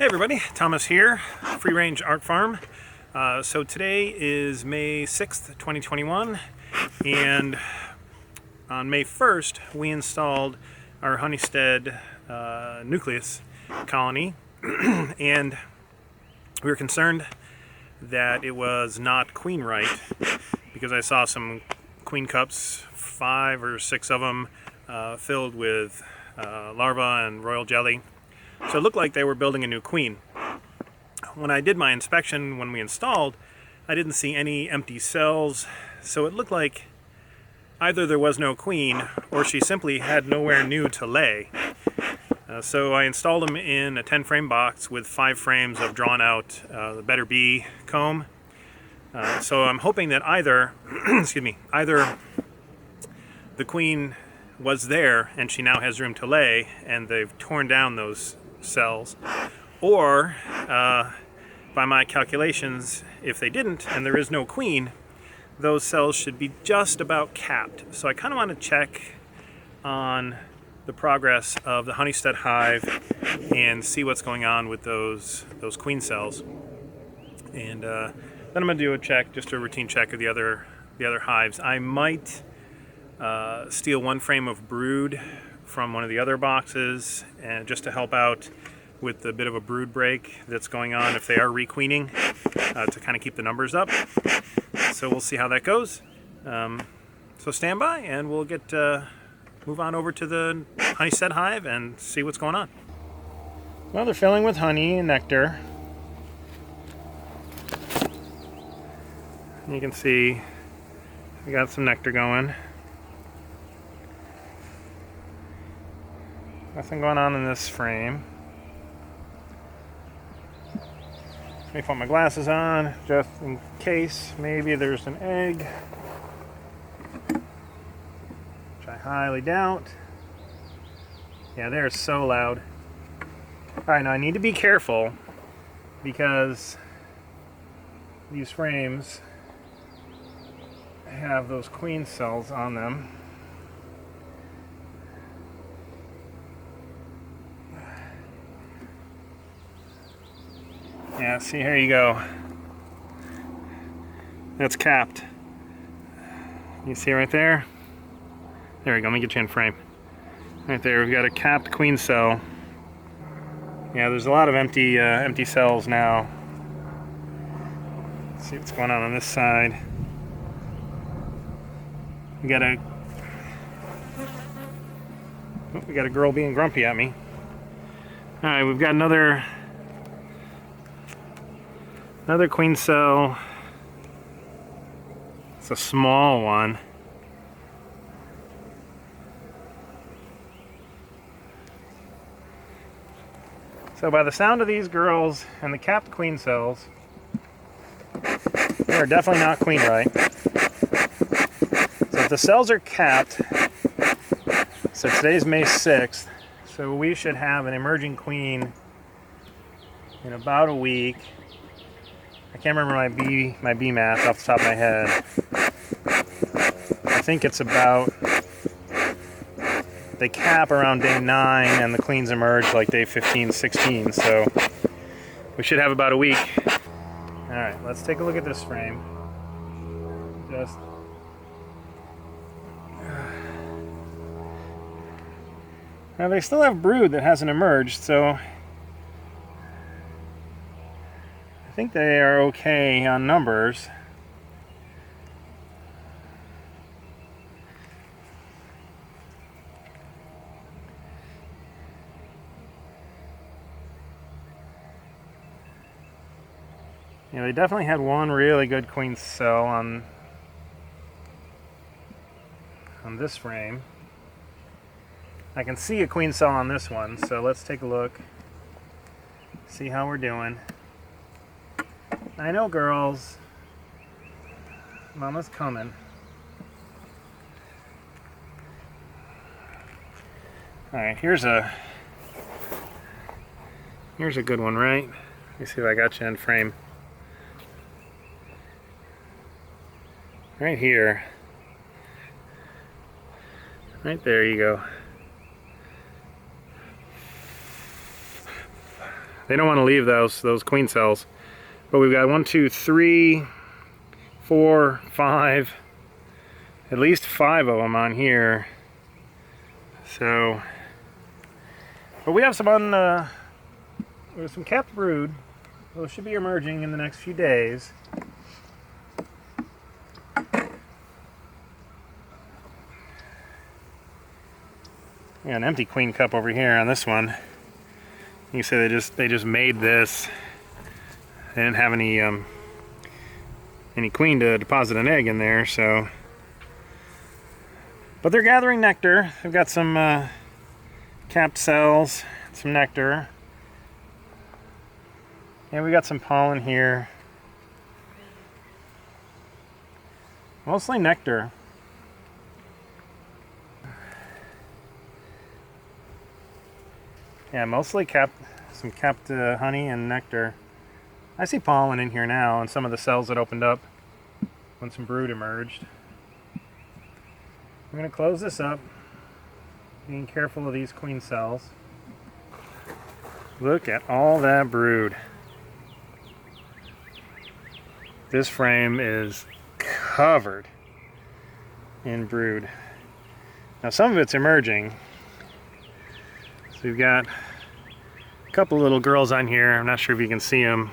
Hey everybody, Thomas here, Free Range Art Farm. So today is May 6th, 2021, and on May 1st we installed our Honeystead nucleus colony, and we were concerned that it was not queen right because I saw some queen cups, 5 or 6 of them, filled with larvae and royal jelly. So it looked like they were building a new queen. When I did my inspection when we installed, I didn't see any empty cells, so it looked like either there was no queen or she simply had nowhere new to lay. So I installed them in a 10-frame box with 5 frames of drawn out the Better Bee comb. So I'm hoping that either, either the queen was there and she now has room to lay and they've torn down those cells, or by my calculations, if they didn't and there is no queen, those cells should be just about capped. So I kind of want to check on the progress of the Honeystead hive and see what's going on with those queen cells. And then I'm going to do a check, just a routine check of the other hives. I might steal 1 frame of brood from one of the other boxes, and just to help out with the bit of a brood break that's going on if they are requeening, to kind of keep the numbers up. So we'll see how that goes. So stand by and we'll get move on over to the Honeystead hive and see what's going on. Well, they're filling with honey and nectar. You can see we got some nectar going. Nothing going on in this frame. Let me put my glasses on just in case maybe there's an egg, which I highly doubt. Yeah, they're so loud. Alright, now I need to be careful because these frames have those queen cells on them. Yeah, see, here you go. That's capped. You see right there? There we go, let me get you in frame. Right there, we've got a capped queen cell. Yeah, there's a lot of empty cells now. Let's see what's going on this side. We got a girl being grumpy at me. Alright, we've got another queen cell. It's a small one. So by the sound of these girls and the capped queen cells, they are definitely not queen right. So if the cells are capped, so today's May 6th, so we should have an emerging queen in about a week. I can't remember my bee math off the top of my head. I think it's about, they cap around day 9 and the queens emerge like day 15, 16, so we should have about a week. Alright, let's take a look at this frame. Now they still have brood that hasn't emerged, so I think they are okay on numbers. Yeah, they definitely had one really good queen cell on this frame. I can see a queen cell on this one, so let's take a look, see how we're doing. I know, girls. Mama's coming. Alright, here's a good one, right? Let me see if I got you in frame. Right here. Right there you go. They don't want to leave those queen cells. But we've got 1, 2, 3, 4, 5, at least 5 of them on here. So, but we have some there's some capped brood. Those should be emerging in the next few days. Yeah, an empty queen cup over here on this one. You can say they just made this. They didn't have any queen to deposit an egg in there, so. But they're gathering nectar. They've got some capped cells, some nectar. And we got some pollen here. Mostly nectar. Yeah, mostly some capped honey and nectar. I see pollen in here now, and some of the cells that opened up when some brood emerged. I'm going to close this up, being careful of these queen cells. Look at all that brood. This frame is covered in brood. Now some of it's emerging. So we've got a couple little girls on here, I'm not sure if you can see them,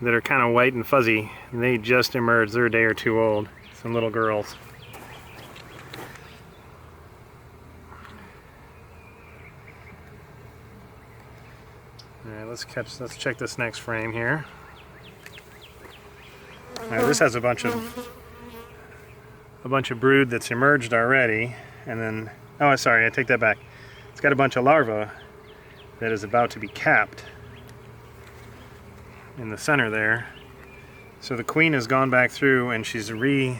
that are kind of white and fuzzy. They just emerged, they're a day or two old. Some little girls. Alright, let's check this next frame here. Now this has a bunch of brood that's emerged already, and then, oh sorry, I take that back. It's got a bunch of larvae that is about to be capped in the center there. So the queen has gone back through and she's relaid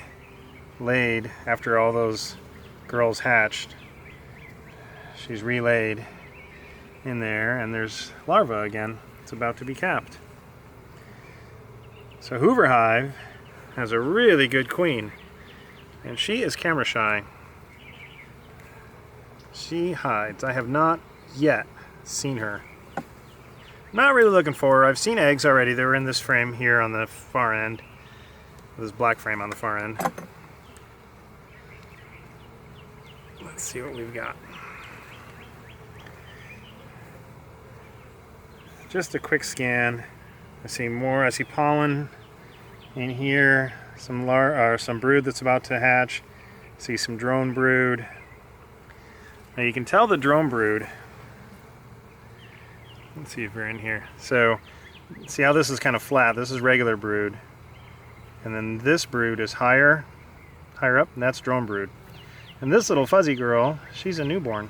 after all those girls hatched. She's relaid in there, and there's larvae again. It's about to be capped. So Hoover Hive has a really good queen, and she is camera shy. She hides. I have not yet seen her. Not really looking for her. I've seen eggs already. They were in this frame here on the far end. This black frame on the far end. Let's see what we've got. Just a quick scan. I see more. I see pollen in here. Some brood that's about to hatch. I see some drone brood. Now you can tell the drone brood. Let's see if we're in here. So, see how this is kind of flat? This is regular brood. And then this brood is higher up, and that's drone brood. And this little fuzzy girl, she's a newborn.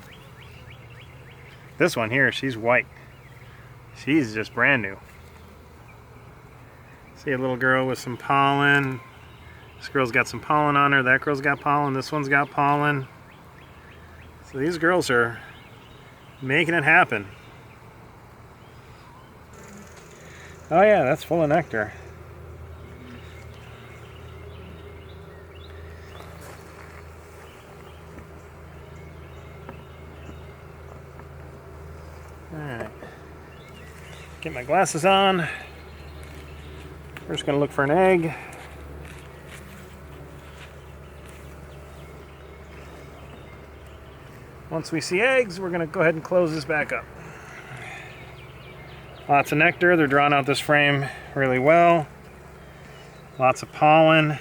This one here, she's white. She's just brand new. See a little girl with some pollen. This girl's got some pollen on her. That girl's got pollen. This one's got pollen. So these girls are making it happen. Oh yeah, that's full of nectar. Alright. Get my glasses on. First gonna look for an egg. Once we see eggs, we're gonna go ahead and close this back up. Lots of nectar. They're drawing out this frame really well. Lots of pollen.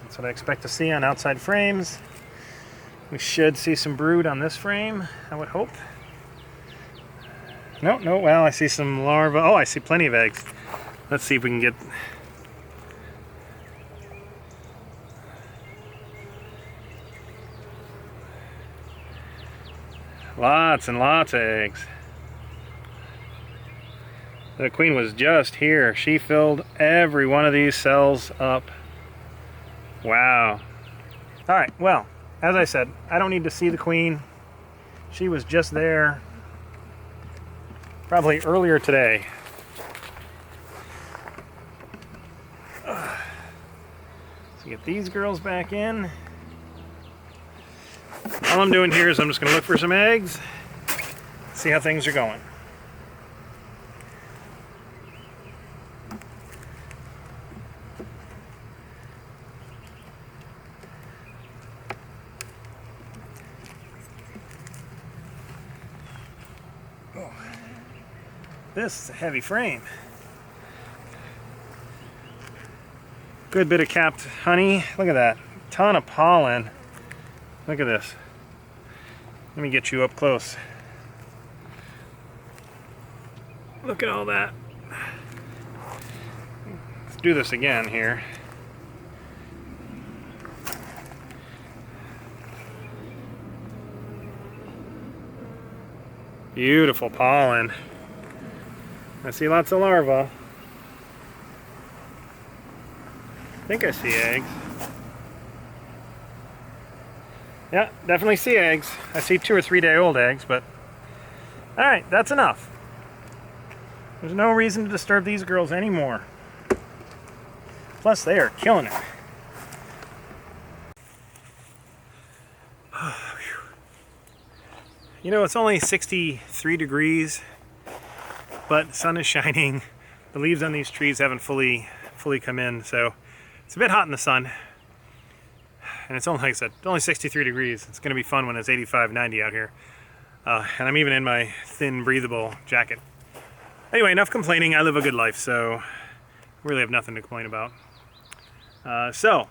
That's what I expect to see on outside frames. We should see some brood on this frame, I would hope. No, well, I see some larvae. Oh, I see plenty of eggs. Let's see if we can get... Lots and lots of eggs. The queen was just here. She filled every one of these cells up. Wow. All right, well, as I said, I don't need to see the queen. She was just there probably earlier today. So get these girls back in. all I'm doing here is I'm just going to look for some eggs, see how things are going. Oh, this is a heavy frame. Good bit of capped honey. Look at that. Ton of pollen. Look at this. Let me get you up close. Look at all that. Let's do this again here. Beautiful pollen. I see lots of larvae. I think I see eggs. Yeah, definitely see eggs. I see 2 or 3 day old eggs, but all right, that's enough. There's no reason to disturb these girls anymore. Plus, they are killing it. You know, it's only 63 degrees, but the sun is shining. The leaves on these trees haven't fully come in, so it's a bit hot in the sun. And it's only, like I said, only 63 degrees. It's going to be fun when it's 85, 90 out here. And I'm even in my thin, breathable jacket. Anyway, enough complaining. I live a good life, so I really have nothing to complain about. So,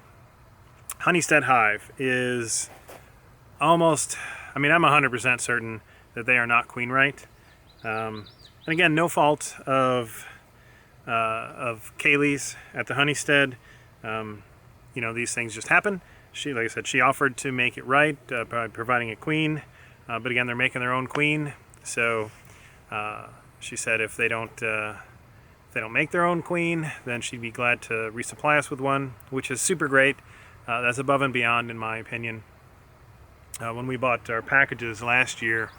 Honeystead hive is almost, I mean, I'm 100% certain that they are not queen right. And again, no fault of Kaylee's at the Honeystead. You know, these things just happen. She, like I said, she offered to make it right by providing a queen, but again, they're making their own queen. So she said if they don't make their own queen, then she'd be glad to resupply us with one, which is super great. That's above and beyond, in my opinion. When we bought our packages last year,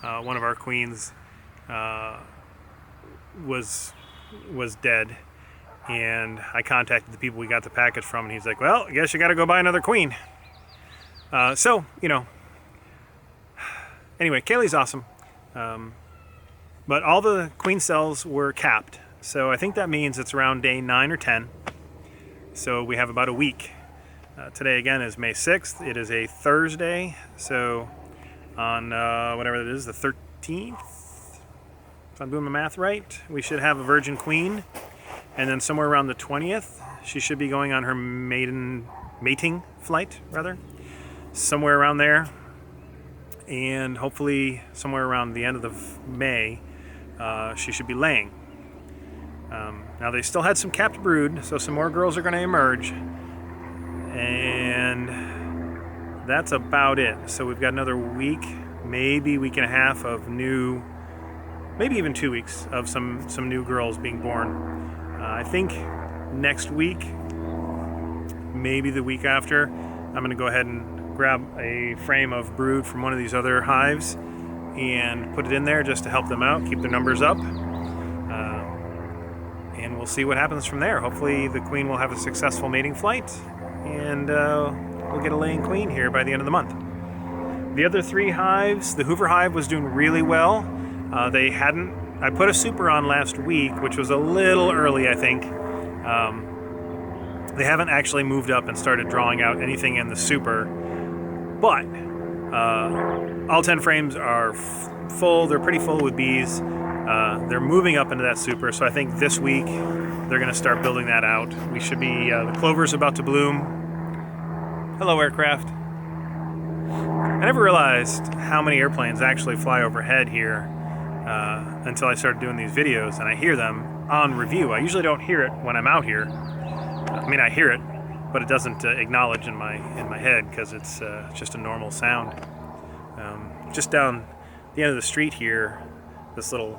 one of our queens was dead. And I contacted the people we got the package from, and he's like, well, I guess you got to go buy another queen. So, you know, anyway, Kaylee's awesome. But all the queen cells were capped. So I think that means it's around day 9 or 10. So we have about a week. Today, again, is May 6th. It is a Thursday. So on whatever it is, the 13th, if I'm doing my math right, we should have a virgin queen. And then somewhere around the 20th, she should be going on her mating flight, rather. Somewhere around there. And hopefully somewhere around the end of May, she should be laying. Now they still had some capped brood, so some more girls are going to emerge. And that's about it. So we've got another week, maybe week and a half of new, maybe even 2 weeks of some new girls being born. I think next week, maybe the week after, I'm going to go ahead and grab a frame of brood from one of these other hives and put it in there just to help them out, keep their numbers up. And we'll see what happens from there. Hopefully the queen will have a successful mating flight, and we'll get a laying queen here by the end of the month. The other 3 hives, the Hoover hive was doing really well. I put a super on last week, which was a little early, I think. They haven't actually moved up and started drawing out anything in the super, but all 10 frames are full. They're pretty full with bees. They're moving up into that super, so I think this week they're going to start building that out. We should be, the clover's about to bloom. Hello, aircraft. I never realized how many airplanes actually fly overhead here until I started doing these videos, and I hear them on review. I usually don't hear it when I'm out here. I mean, I hear it, but it doesn't acknowledge in my head because it's just a normal sound. Just down the end of the street here, this little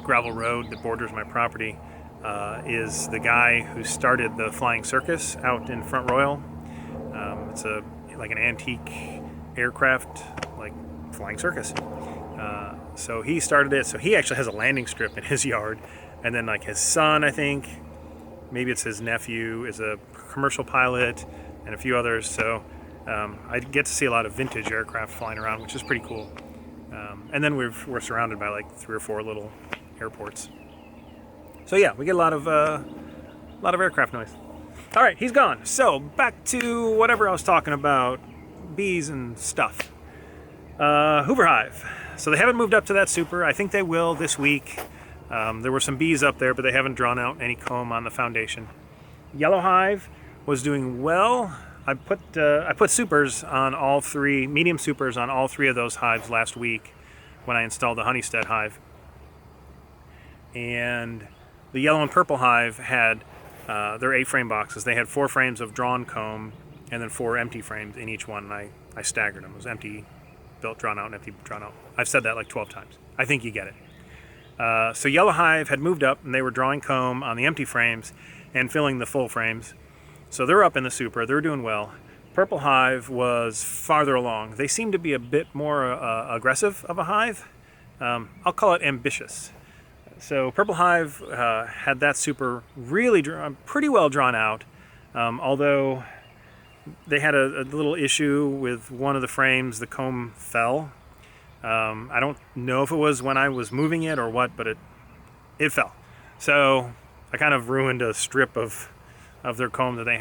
gravel road that borders my property is the guy who started the flying circus out in Front Royal. It's like an antique aircraft, like flying circus. So he started it. So he actually has a landing strip in his yard, and then like his son, I think, maybe it's his nephew, is a commercial pilot, and a few others. So I get to see a lot of vintage aircraft flying around, which is pretty cool. And then we're surrounded by like 3 or 4 little airports. So yeah, we get a lot of aircraft noise. All right, he's gone. So back to whatever I was talking about, bees and stuff. Hoover hive. So they haven't moved up to that super. I think they will this week. There were some bees up there, but they haven't drawn out any comb on the foundation. Yellow hive was doing well. I put supers on all 3, medium supers on all 3 of those hives last week when I installed the Honeystead hive. And the yellow and purple hive had their 8-frame boxes. They had 4 frames of drawn comb and then 4 empty frames in each one. And I staggered them. It was empty, built, drawn out, and empty, drawn out. I've said that like 12 times. I think you get it. So yellow hive had moved up and they were drawing comb on the empty frames and filling the full frames. So they're up in the super, they're doing well. Purple hive was farther along. They seem to be a bit more aggressive of a hive. I'll call it ambitious. So purple hive had that super really pretty well drawn out, although they had a little issue with one of the frames. The comb fell. I don't know if it was when I was moving it or what, but it fell. So I kind of ruined a strip of their comb that they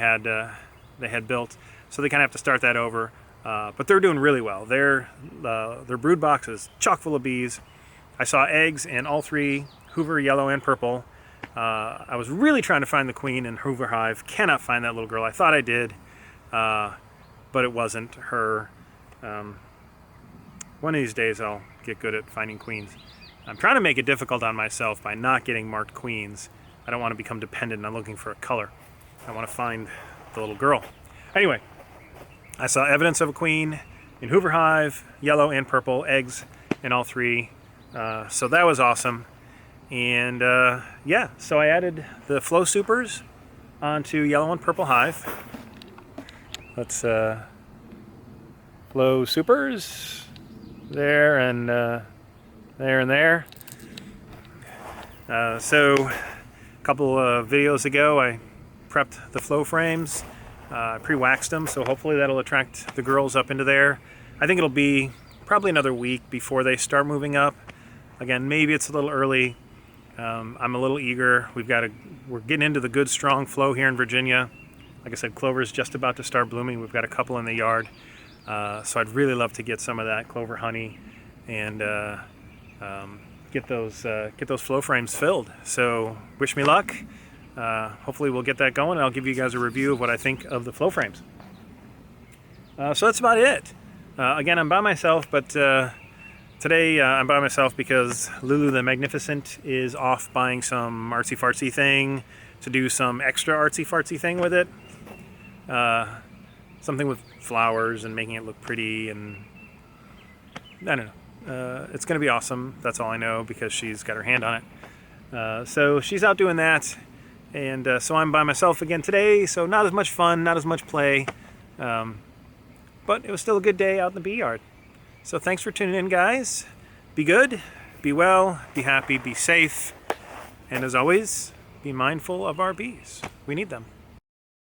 had built, so they kind of have to start that over. But they're doing really well. Their brood box is chock full of bees. I saw eggs in all 3, Hoover, yellow, and purple. I was really trying to find the queen in Hoover hive. Cannot find that little girl. I thought I did, but it wasn't her. One of these days I'll get good at finding queens. I'm trying to make it difficult on myself by not getting marked queens. I don't want to become dependent on looking for a color. I want to find the little girl. Anyway, I saw evidence of a queen in Hoover hive, yellow and purple, eggs in all 3. So that was awesome. And yeah, so I added the flow supers onto yellow and purple hive. Let's flow supers there and there and there. So a couple of videos ago, I prepped the flow frames, pre-waxed them, so hopefully that'll attract the girls up into there. I think it'll be probably another week before they start moving up. Again, maybe it's a little early. I'm a little eager. We're getting into the good strong flow here in Virginia. Like I said, clover's just about to start blooming. We've got a couple in the yard, so I'd really love to get some of that clover honey and get those flow frames filled. So wish me luck. Hopefully we'll get that going, and I'll give you guys a review of what I think of the flow frames. So that's about it. Again, I'm by myself, but today I'm by myself because Lulu the Magnificent is off buying some artsy-fartsy thing to do some extra artsy-fartsy thing with it. Something with flowers and making it look pretty, and I don't know. It's going to be awesome. That's all I know because she's got her hand on it. So she's out doing that. And so I'm by myself again today, so not as much fun, not as much play, but it was still a good day out in the bee yard. So thanks for tuning in, guys. Be good, be well, be happy, be safe, and as always, be mindful of our bees. We need them.